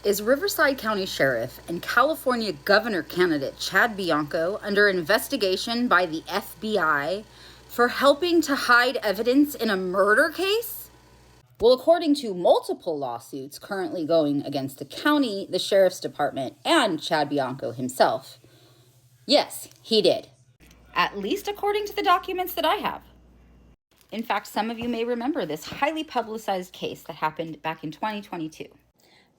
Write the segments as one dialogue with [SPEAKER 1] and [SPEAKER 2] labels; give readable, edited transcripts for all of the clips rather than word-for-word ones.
[SPEAKER 1] Is Riverside County Sheriff and California Governor candidate Chad Bianco under investigation by the FBI for helping to hide evidence in a murder case? Well, according to multiple lawsuits currently going against the county, the sheriff's department, and Chad Bianco himself, yes, he did. At least according to the documents that I have. In fact, some of you may remember this highly publicized case that happened back in 2022.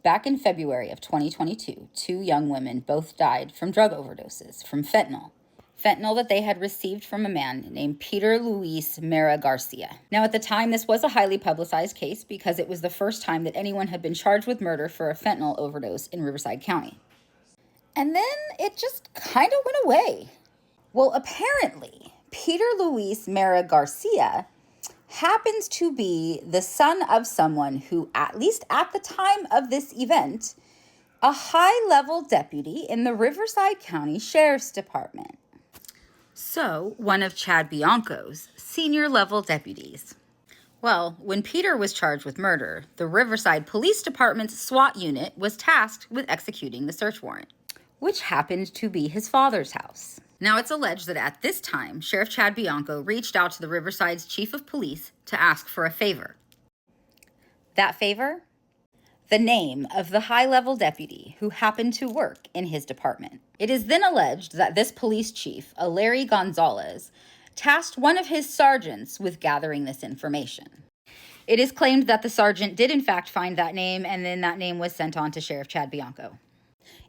[SPEAKER 1] Back in February of 2022, two young women both died from drug overdoses from fentanyl. Fentanyl that they had received from a man named Peter Luis Mera Garcia. Now, at the time, this was a highly publicized case because it was the first time that anyone had been charged with murder for a fentanyl overdose in Riverside County. And then it just kind of went away. Well, apparently, Peter Luis Mera Garcia happens to be the son of someone who, at least at the time of this event, a high-level deputy in the Riverside County Sheriff's Department. So, one of Chad Bianco's senior-level deputies. Well, when Peter was charged with murder, the Riverside Police Department's SWAT unit was tasked with executing the search warrant, which happened to be his father's house. Now, it's alleged that at this time, Sheriff Chad Bianco reached out to the Riverside's chief of police to ask for a favor. That favor? The name of the high-level deputy who happened to work in his department. It is then alleged that this police chief, a Larry Gonzalez, tasked one of his sergeants with gathering this information. It is claimed that the sergeant did in fact find that name, and then that name was sent on to Sheriff Chad Bianco.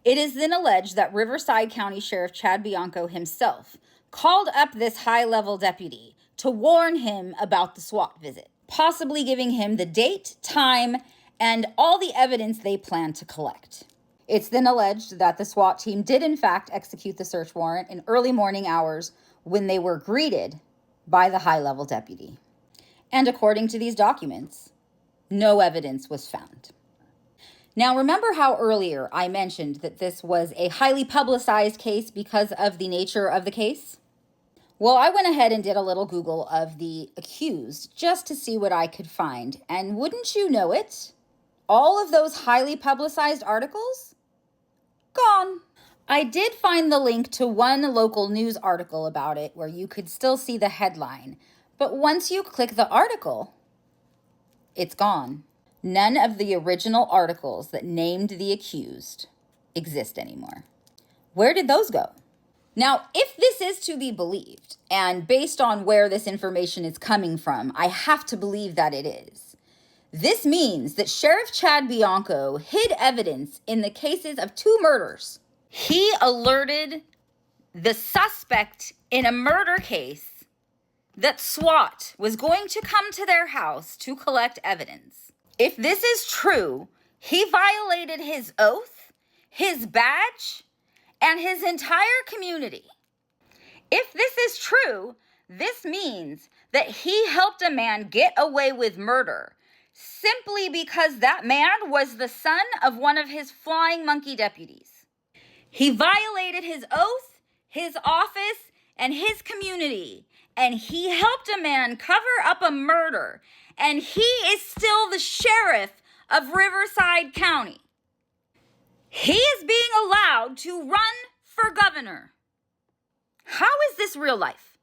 [SPEAKER 1] It is then alleged that Riverside County Sheriff Chad Bianco himself called up this high-level deputy to warn him about the SWAT visit, possibly giving him the date, time, and all the evidence they plan to collect. It's then alleged that the SWAT team did in fact execute the search warrant in early morning hours when they were greeted by the high-level deputy. And according to these documents, no evidence was found. Now, remember how earlier I mentioned that this was a highly publicized case because of the nature of the case? Well, I went ahead and did a little Google of the accused just to see what I could find. And wouldn't you know it, all of those highly publicized articles? Gone. I did find the link to one local news article about it where you could still see the headline. But once you click the article, it's gone. None of the original articles that named the accused exist anymore. Where did those go? Now, if this is to be believed, and based on where this information is coming from, I have to believe that it is. This means that Sheriff Chad Bianco hid evidence in the cases of two murders. He alerted the suspect in a murder case that SWAT was going to come to their house to collect evidence. If this is true, he violated his oath, his badge, and his entire community. If this is true, this means that he helped a man get away with murder simply because that man was the son of one of his flying monkey deputies. He violated his oath, his office, and his community, and he helped a man cover up a murder, and he is still the sheriff of Riverside County. He is being allowed to run for governor. How is this real life?